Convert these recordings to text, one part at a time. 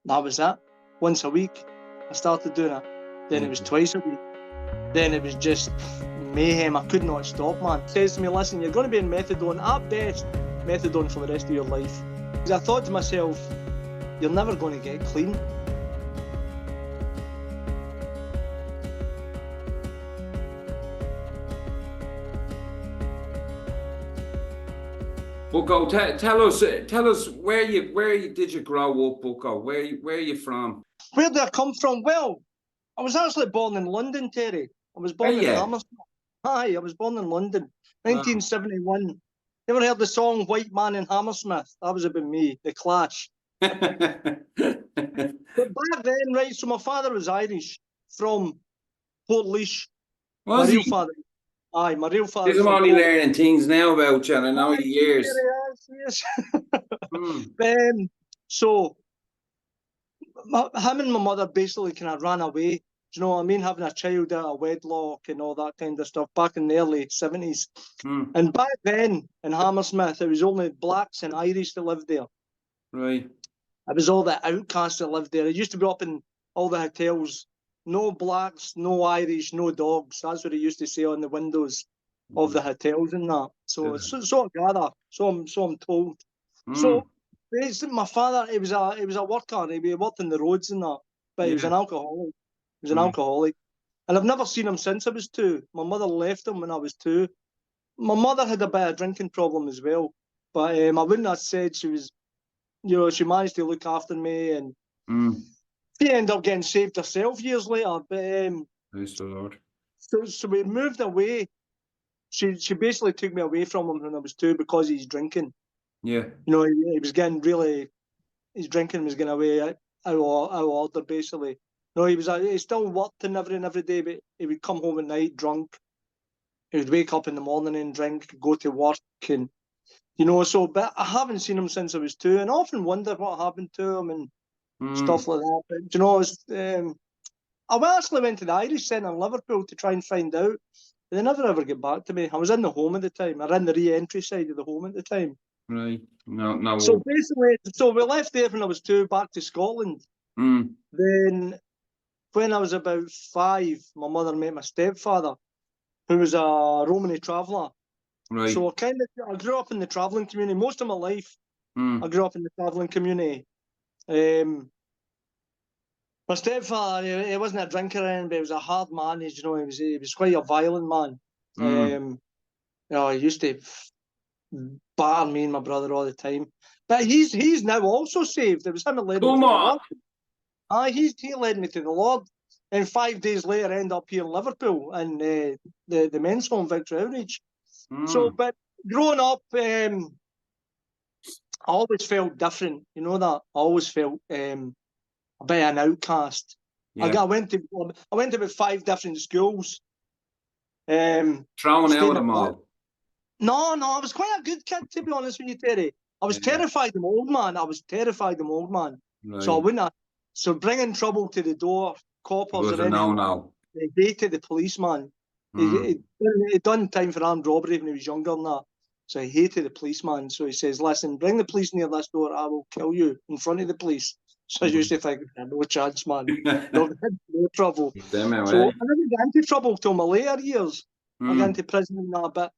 That was it. Once a week, I started doing it. Then it was twice a week. Then it was just mayhem. I could not stop, man. He says to me, listen, you're going to be in methadone, at best, methadone for the rest of your life. Because I thought to myself, you're never going to get clean. Bucko, tell us where did you grow up, Bucko? Where are you from? Where did I come from? Well, I was actually born in London, Terry. I was born in Hammersmith. Aye, I was born in London, 1971. You ever heard the song White Man in Hammersmith? That was about me, The Clash. But back then, right, so my father was Irish, from Portlaoise. Was my he? Real father. Aye, my real father. I'm only learning things now about you, and I know years. Yes. So, him and my mother basically kind of ran away. Do you know what I mean? Having a child out of wedlock and all that kind of stuff back in the early 70s. And back then in Hammersmith, it was only blacks and Irish that lived there. Right. It was all the outcasts that lived there. It used to be up in all the hotels. No blacks, no Irish, no dogs. That's what it used to say on the windows of the hotels and that. So I gather. So I'm told. So basically, my father, he was a worker. He worked in the roads and that, but he was an alcoholic. He was an alcoholic, and I've never seen him since I was 2. My mother left him when I was 2. My mother had a bit of drinking problem as well, but I wouldn't have said she was. She managed to look after me, and she ended up getting saved herself years later. But praise the Lord. So we moved away. She basically took me away from him when I was 2 because he's drinking. Yeah. He was getting really. His drinking was getting away out of order, basically. He still worked and every day, but he would come home at night drunk. He would wake up in the morning and drink, go to work, and but I haven't seen him since I was 2, and I often wonder what happened to him and stuff like that. But I actually went to the Irish Centre in Liverpool to try and find out. But they never ever get back to me. I was in the home at the time. I ran the re-entry side of the home at the time. Right. No. So basically, we left there when I was 2, back to Scotland. Then, when I was about 5, my mother met my stepfather, who was a Romany traveller. Right. So I grew up in the travelling community most of my life. I grew up in the travelling community. My stepfather, he wasn't a drinker, but he was a hard man. He was quite a violent man. He used to batter me and my brother all the time. But he's now also saved. It was him that led me to the Lord. He led me to the Lord. And 5 days later, I ended up here in Liverpool in the men's home, Victory Outreach. So, but growing up, I always felt different. You know that? I always felt a bit an outcast. Yeah. I went to about 5 different schools. Thrown out of them all. No, I was quite a good kid, to be honest with you, Terry. I was terrified of old man. Right. So I wouldn't have. So bringing trouble to the door, coppers or anything. No. They hated the policeman. He'd done time for armed robbery when he was younger than that. So he hated the policeman. So he says, listen, bring the police near this door, I will kill you in front of the police. So I used to think, no chance, man. No trouble. So I never got into trouble till my later years. I got into prison and that. But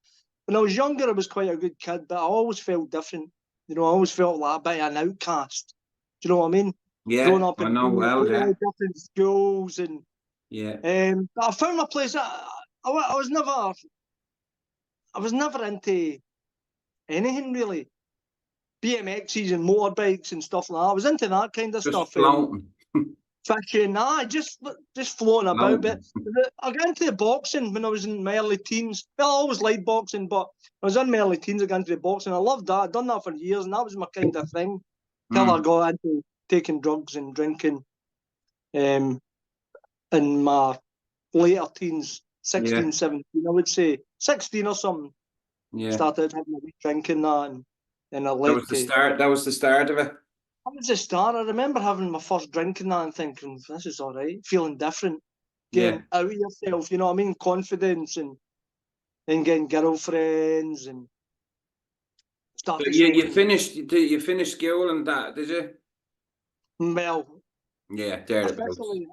when I was younger, I was quite a good kid, but I always felt different. I always felt like a bit of an outcast. Do you know what I mean? Yeah, growing up in different schools and I found my place. I was never into anything really. BMXs and motorbikes and stuff like that. I was into that kind of stuff. Floating. Fishing, just floating about. But I got into the boxing when I was in my early teens. Well, I always liked boxing, but I was in my early teens. I got into the boxing. I loved that. I'd done that for years, and that was my kind of thing. Till I got into taking drugs and drinking. In my later teens, 16, 17, I would say 16 or something. Yeah. Started having a wee drinking that, and I liked that was the start of it. That was the start. I remember having my first drink and that and thinking, this is all right, feeling different, getting out of yourself, you know what I mean? Confidence and getting girlfriends and stuff. You finished school and that, did you? Well, Yeah, thereabouts. officially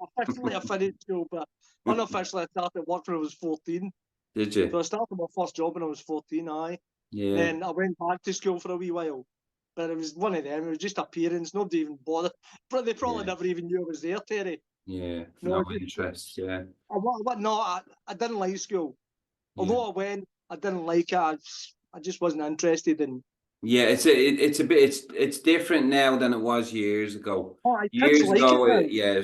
I finished school, but unofficially I started work when I was 14. Did So you? I started my first job when I was 14, aye. Yeah. Then I went back to school for a wee while. But it was one of them, it was just appearance, nobody even bothered. But they probably Yeah. never even knew I was there, Terry. Yeah. No, No interest. Yeah. I didn't like school. Yeah. Although I went, I didn't like it. I just wasn't interested in. Yeah, it's a bit it's different now than it was years ago. Oh, kids Years like it ago, now.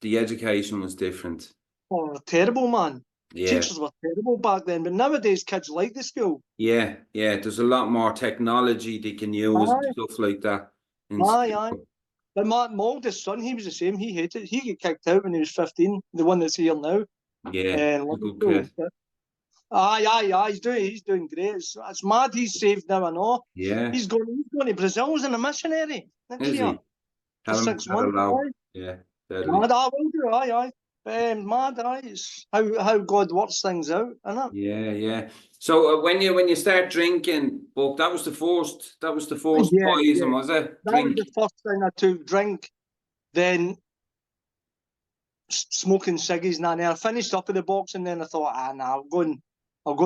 the education was different. Oh, terrible, man. Yeah, Teachers were terrible back then, but nowadays kids like the school. yeah. There's a lot more technology they can use and Aye, stuff like that in aye, aye. school. But my oldest son, he was the same. He hated it. He got kicked out when he was 15, the one that's here now. Yeah, And a good kid. aye. He's doing great. It's mad. He's saved now. I know. Yeah, He's going to Brazil as a missionary next is year he? for Tell him 6 to months. allow. Aye. Yeah, deadly. Mad. I will do. Aye. Mad. Aye. It's how God works things out, isn't it? Yeah. So when you start drinking, Buck, that was the first Yeah. poison, was it? That Drink. was the first thing I took. Drink. Then smoking ciggies and that. And then I finished up in the box, and then I thought, nah, I'll go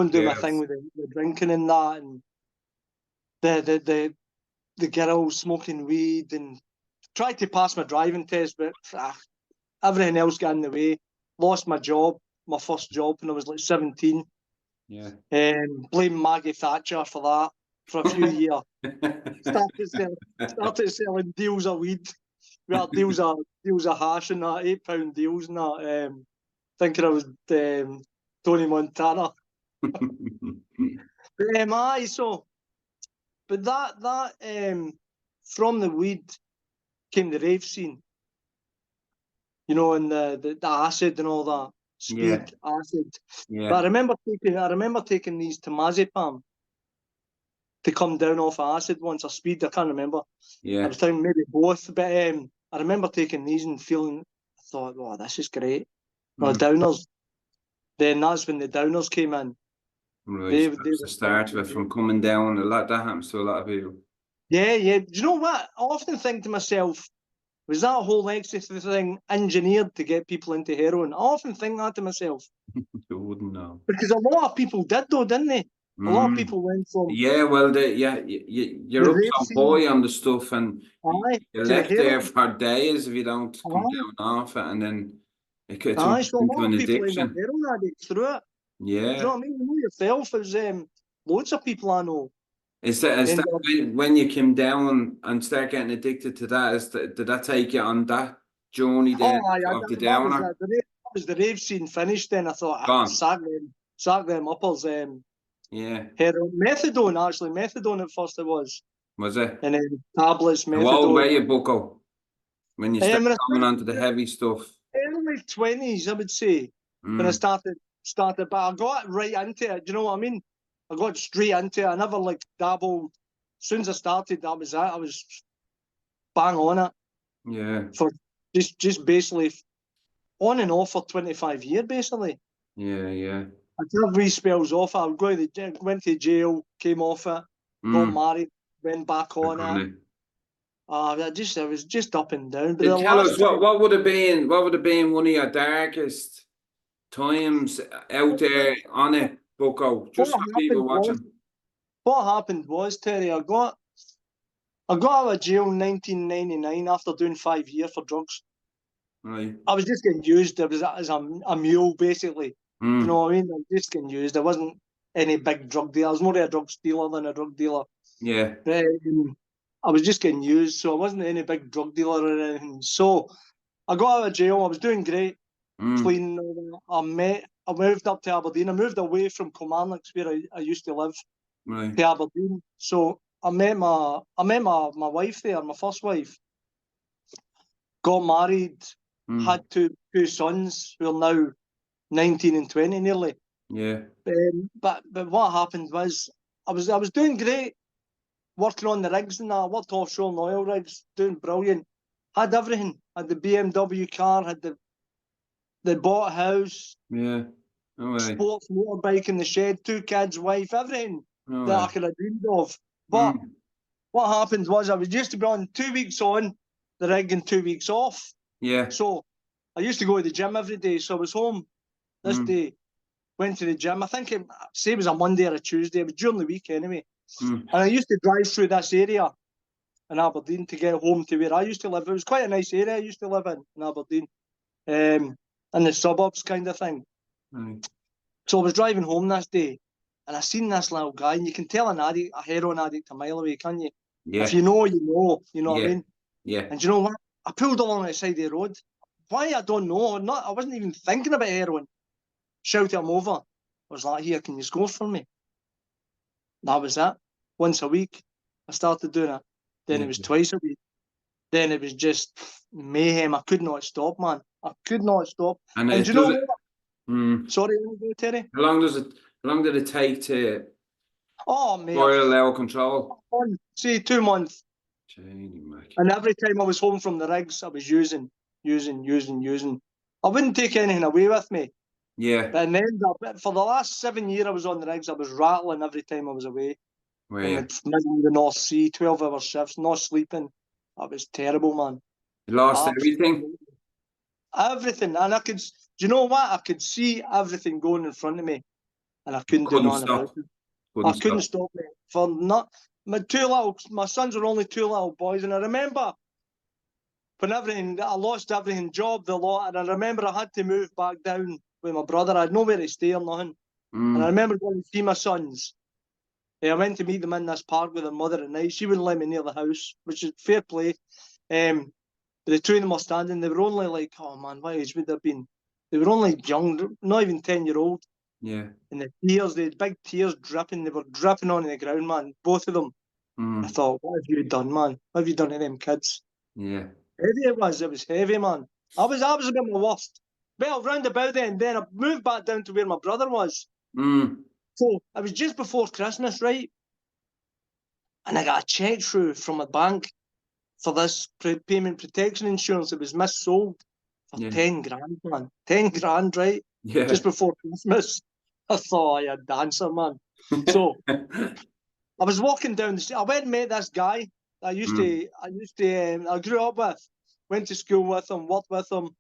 and do my thing with the drinking and that, and the girls smoking weed, and tried to pass my driving test, but everything else got in the way. Lost my job, my first job when I was like 17. Yeah. Blame Maggie Thatcher for that for a few years. Started selling deals of weed. We had deals of hash and that, £8 deals and that. Thinking I was Tony Montana. But that from the weed came the rave scene. You know, and the acid and all that. Speed, acid. Yeah. But I remember taking these temazepam to come down off acid once, or speed, I can't remember. Yeah. I was thinking maybe both, but I remember taking these and feeling, I thought, oh, this is great. Downers. Then that's when the downers came in. Right, that's the start of it, from coming down. That happens to a lot of people. Yeah. Do you know what? I often think to myself, was that whole ecstasy thing engineered to get people into heroin? I often think that to myself. You wouldn't know. Because a lot of people did, though, didn't they? A lot of people went from... Yeah, well, you're up some boy on the stuff, and you're left there for days if you don't come down off it, and then it gets into an addiction. Heroin addicts through it. Yeah. Do you know what I mean? You know yourself, there's loads of people I know. Is that when you came down and start getting addicted to that, did that take you on that journey then of the downer? That was the rave scene finished then. I thought, sack them uppers. Yeah. Heroin. Methadone at first it was. Was it? And then tablets, methadone. How old were you, Bucko, when you started coming onto the heavy stuff? Early 20s, I would say, when I started, but I got right into it. Do you know what I mean? I got straight into it. I never dabbled. As soon as I started, that was it. I was bang on it. Yeah. For just basically on and off for 25 years, basically. Yeah. I took wee spells off it. I went to jail, came off it, got married, went back on it. I was just up and down. But tell us what would have been one of your darkest times out there on it, Bucko, just for people watching. What happened was, Terry, I got out of jail in 1999 after doing 5 years for drugs. Right. I was just getting used. I was as a mule, basically. You know what I mean? I was just getting used. I wasn't any big drug dealer. I was more of a drug stealer than a drug dealer. Yeah. I was just getting used, so I wasn't any big drug dealer or anything. So I got out of jail. I was doing great, clean. I moved up to Aberdeen. I moved away from Kilmarnock, where I used to live, to Aberdeen. So I met my wife there, my first wife. Got married, had two sons who are now 19 and 20 nearly. Yeah. But what happened was I was doing great, working on the rigs and that. Worked offshore and oil rigs, doing brilliant. Had everything. Had the BMW car, had the bought house. Yeah. Sports motorbike in the shed, 2 kids, wife, everything that I could have dreamed of. But what happened was I was used to be on 2 weeks on, the rig and 2 weeks off. Yeah. So I used to go to the gym every day. So I was home this day, went to the gym. I think say it was a Monday or a Tuesday. It was during the week anyway. And I used to drive through this area in Aberdeen to get home to where I used to live. It was quite a nice area I used to live in Aberdeen, in the suburbs kind of thing. So I was driving home this day, and I seen this little guy, and you can tell a heroin addict a mile away, can't you? Yeah. If you know, you know. You know what I mean? Yeah. And you know what? I pulled along the side of the road. Why, I don't know. I wasn't even thinking about heroin. Shouted him over. I was like, here, can you score for me? That was it. Once a week, I started doing it. Then it was twice a week. Then it was just mayhem. I could not stop, man. I could not stop. And do you know what? Sorry, Terry. How long did it take to mate, boil level control? See, 2 months. And every time I was home from the rigs, I was using. I wouldn't take anything away with me. Yeah. But in the end, for the last 7 years I was on the rigs, I was rattling every time I was away. In the middle of the North Sea, 12-hour shifts, not sleeping. That was terrible, man. You lost everything? Everything. And do you know what? I could see everything going in front of me, and I couldn't do nothing about it. I couldn't stop it. My sons were only 2 little boys, and I remember when I lost everything, job, the lot, and I remember I had to move back down with my brother. I had nowhere to stay or nothing. And I remember going to see my sons. I went to meet them in this park with their mother at night. She wouldn't let me near the house, which is fair play. But the two of them were standing. They were only like, oh man, what age would they have been? They were only young, not even 10-year-old. Yeah. And the tears, they had big tears dripping. They were dripping on the ground, man. Both of them. I thought, what have you done, man? What have you done to them kids? Yeah. Heavy it was. It was heavy, man. I was a bit my worst. Well, round about then I moved back down to where my brother was. So it was just before Christmas, right? And I got a check through from a bank for this payment protection insurance. It was missold for 10 grand, man. 10 grand, right? Yeah. Just before Christmas. I thought, you're a dancer, man. So I was walking down the street. I went and met this guy I grew up with. Went to school with him, worked with him.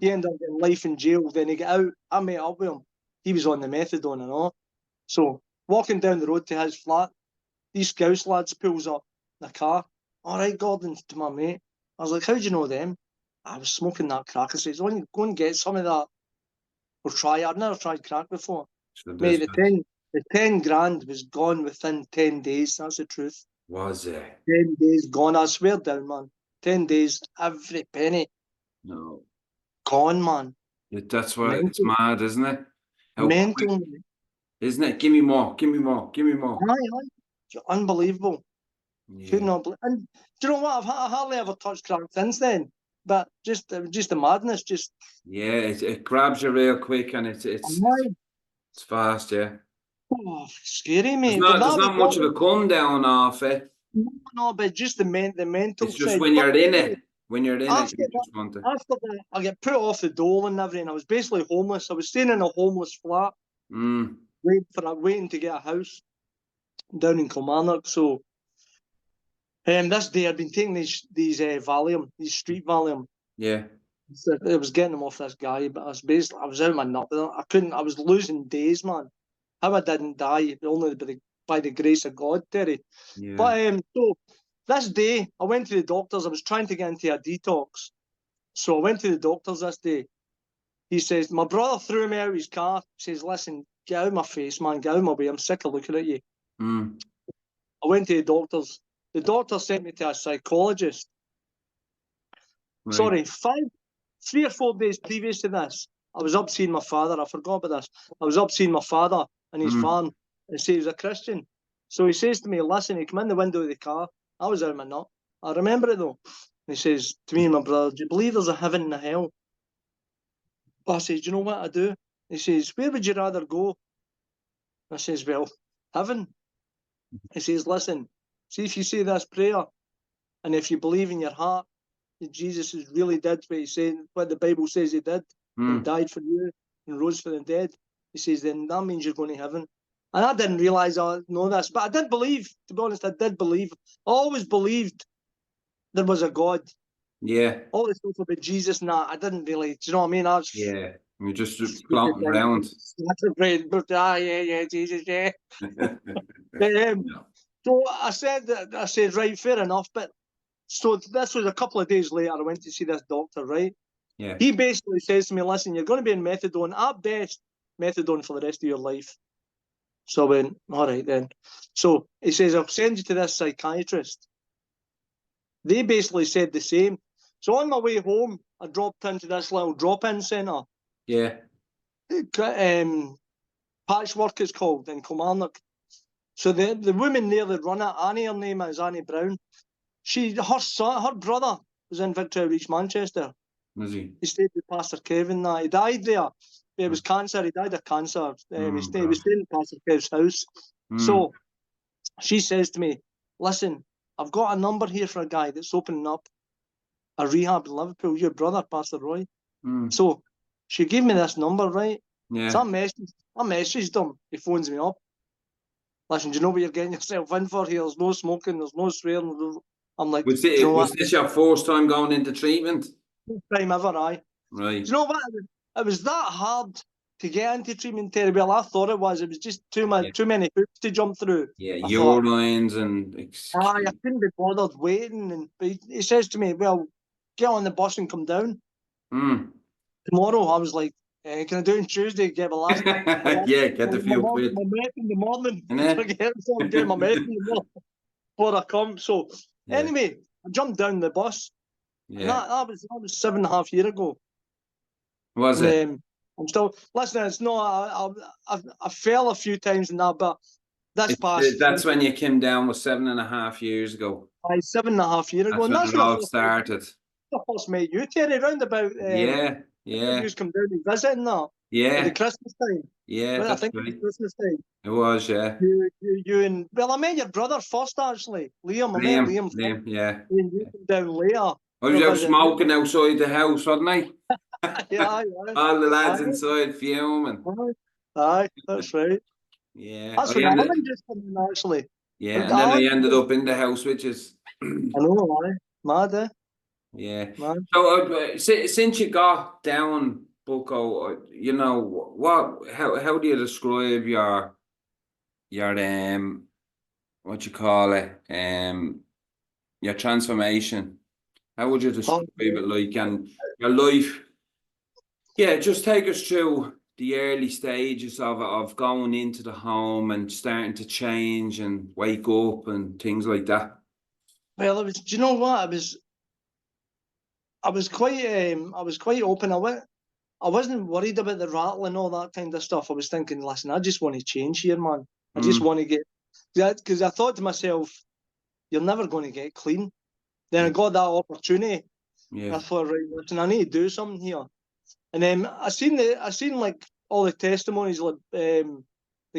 He ended up getting life in jail. Then he got out. I met up with him. He was on the methadone and all. So walking down the road to his flat, these Scouse lads pulls up in the car. All right, Gordon, to my mate. I was like, how do you know them? I was smoking that crack. I said, go and get some of that. Or try it. I've never tried crack before. Mate, the 10 grand was gone within 10 days. That's the truth. Was it? 10 days gone. I swear down, man. 10 days, every penny. No. Gone, man. That's why it's mad, isn't it? Mental. Isn't it? Give me more. Aye. Unbelievable. Yeah. Could not believe. And do you know what? I hardly ever touched crack since then. But just the madness, just. Yeah, it grabs you real quick, and it's fast, yeah. Oh, scary, mate. There's not much of a come down off it. No, but just the mental it's just side. When you're in it, you just want to. After that, I get put off the dole and everything. I was basically homeless. I was staying in a homeless flat, waiting to get a house down in Kilmarnock. So, this day I'd been taking these Valium, these street Valium. Yeah. So I was getting them off this guy, but I was out of my nut. I was losing days, man. How I didn't die, only by the grace of God, Terry. Yeah. But so this day, I went to the doctors. I was trying to get into a detox. So I went to the doctors this day. He says, my brother threw me out of his car. He says, listen, get out of my face, man. Get out of my way. I'm sick of looking at you. I went to the doctors. The doctor sent me to a psychologist. Right. Sorry, 3 or 4 days previous to this, I was up seeing my father. I forgot about this. I was up seeing my father in his farm, and he was a Christian. So he says to me, listen, he came in the window of the car. I was out of my nut. I remember it though. And he says to me and my brother, do you believe there's a heaven and a hell? I says, do you know what I do? He says, where would you rather go? I says, well, heaven. He says, listen, see if you say this prayer, and if you believe in your heart that Jesus is really did what the Bible says he did, and died for you and rose for the dead, he says, then that means you're going to heaven. And I didn't realise I know this, but I did believe, to be honest, I did believe. I always believed there was a God. Yeah. All the stuff about Jesus and that, I didn't really, do you know what I mean? I was, yeah, you're just floating around. Yeah, Jesus, yeah. So I said, right, fair enough. But so this was a couple of days later. I went to see this doctor, right? Yeah. He basically says to me, listen, you're going to be in methadone, at best, methadone for the rest of your life. So I went, all right then. So he says, I'll send you to this psychiatrist. They basically said the same. So on my way home, I dropped into this little drop-in centre. Yeah. Patchwork is called in Kilmarnock. So the woman there that run it, Annie, her name is Annie Brown. Her brother was in Victoria East Manchester. Was he? He stayed with Pastor Kevin. He died there. It was cancer. He died of cancer. He was staying in Pastor Kev's house. So she says to me, listen, I've got a number here for a guy that's opening up a rehab in Liverpool, your brother, Pastor Roy. So she gave me this number, right? Yeah. So I messaged him. He phones me up. Listen, do you know what you're getting yourself in for here? There's no smoking, there's no swearing. I'm like, was this your first time going into treatment? First time ever, aye. Right. Do you know what? It was that hard to get into treatment, Terry. Well, I thought it was. It was just too many hoops to jump through. Yeah, your lines and... I couldn't be bothered waiting. But he says to me, well, get on the bus and come down. Tomorrow, I was like, can I do it on Tuesday? Get my last... yeah, get the few quid. My meth in the morning. Get my meth in the morning before I come. So, anyway, I jumped down the bus. Yeah. That was 7.5 years ago. Was it? I'm still... Listen, it's not... I fell a few times in that, but that's when you came down was 7.5 years ago. 7.5 years ago. That's when it all started. I first met you, Terry, round about... yeah. You come down and visit and that. Yeah. At the Christmas time. Yeah, well, I think it was Christmas time. It was, yeah. You and... Well, I met your brother first, actually. Liam. I met Liam first. Yeah. And you come down later. I was out smoking outside the house, wasn't I? Yeah. All the lads inside fuming. Aye, that's right. Yeah. That's when Alan just come in, actually. Yeah, and then I ended up in the house, which is... I know, aye. Mad, eh? Yeah. Mad. So, since you got down, Bucko, you know, how do you describe your what you call it, your transformation? How would you describe it, like, and your life? Yeah, just take us through the early stages of going into the home and starting to change and wake up and things like that. Well, it was. Do you know what? I was quite open. I wasn't worried about the rattle and all that kind of stuff. I was thinking, listen, I just want to change here, man. I just want to get that, because I thought to myself, you're never going to get clean. Then I got that opportunity. Yeah. I thought, right, listen, I need to do something here. And then I seen like all the testimonies of the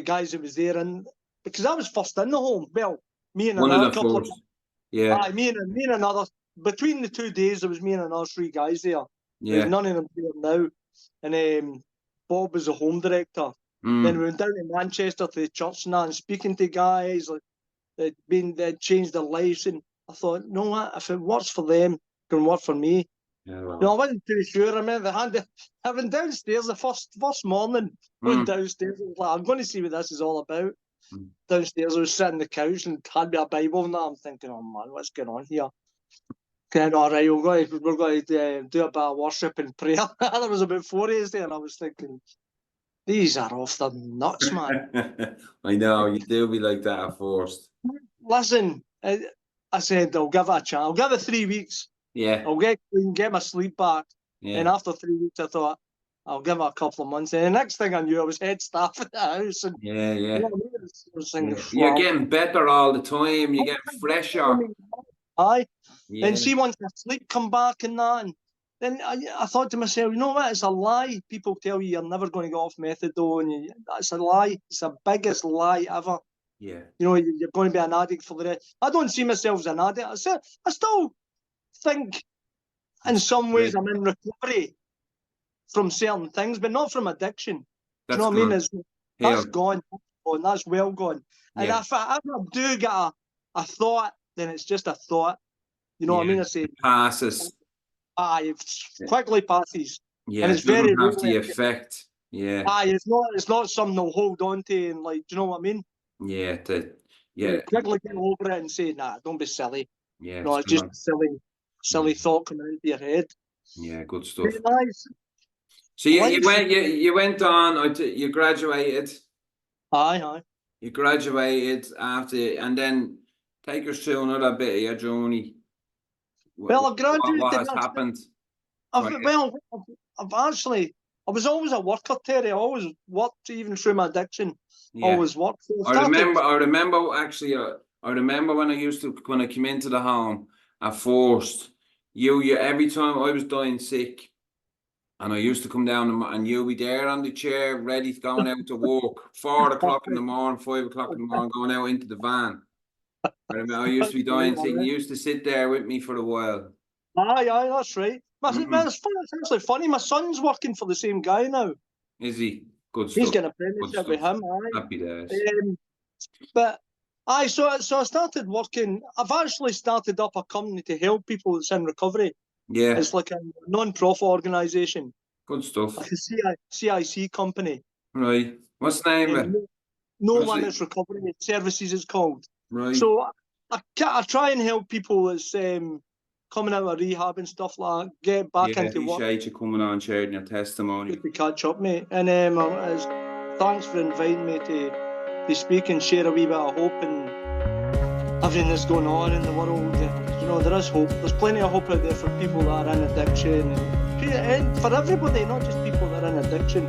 guys that was there, and because I was first in the home. Well, me and another couple of me and another, between the 2 days there was me and another 3 guys there. Yeah. There's none of them there now. And Bob was the home director. Then we went down to Manchester to the church and speaking to guys like they'd changed their lives, and I thought, no, what, if it works for them, it can work for me. Yeah, well. I wasn't too sure. I remember I went downstairs the first morning. Went downstairs and was like, I'm going to see what this is all about. Downstairs, I was sitting on the couch and had me a Bible and that. I'm thinking, oh man, what's going on here? Then, all right, we're going to do a bit of worship and prayer. There was about 4 days there, and I was thinking, these are off the nuts, man. I know, you do be like that at first. Listen, I said, I'll give it a chance. I'll give it 3 weeks. Yeah. I'll get clean, get my sleep back. Yeah. And after 3 weeks, I thought, I'll give it a couple of months. And the next thing I knew, I was head staff at the house. And, yeah. You know what I mean? I was thinking, you're getting better all the time. You're getting fresher. Aye. Yeah. And see, once my sleep come back and that, and then I thought to myself, you know what? It's a lie. People tell you you're never going to get off methadone. That's a lie. It's the biggest lie ever. Yeah. You know, you're going to be an addict for the rest. I don't see myself as an addict. I still think in some ways I'm in recovery from certain things, but not from addiction. Do you know what I mean? That's gone. That's well gone. And if I ever do get a thought, then it's just a thought. You know what I mean? I say passes. It quickly passes. Yeah, And it it's very doesn't have the rarely- effect. Yeah, it's not something they'll hold on to and like, do you know what I mean? yeah, yeah, They'll quickly get over it and say, nah, don't be silly. yeah. No, it's just a silly Mm. thought coming into your head. Yeah, good stuff. Very nice. So you Life- went on. You graduated. Aye. You graduated after, and then take us through another bit of your journey. Well, I graduated. What has happened? I was always a worker, Terry. I always worked, even through my addiction. Yeah. Always worked. So I remember actually. I remember when I came into the home at first. You every time I was dying sick, and I used to come down and you'll be there on the chair, ready, going out to work. 4 o'clock in the morning, 5 o'clock in the morning, going out into the van. I remember I used to be dying sick. You used to sit there with me for a while. Aye, that's right. Man, it's actually funny. My son's working for the same guy now. Is he? Good stuff. He's getting a apprenticeship with him. Aye. Happy days. But aye, so I started working. I've actually started up a company to help people that's in recovery. Yeah. It's like a non-profit organisation. Good stuff. Like a CIC company. Right. What's the name of it? No Limits Recovery Services is called. Right. So I try and help people that's coming out of rehab and stuff like that, get back into work. Appreciate you coming on, sharing your testimony. Good to catch up, mate. And thanks for inviting me to speak and share a wee bit of hope and everything that's going on in the world. You know, there is hope. There's plenty of hope out there for people that are in addiction and for everybody, not just people that are in addiction.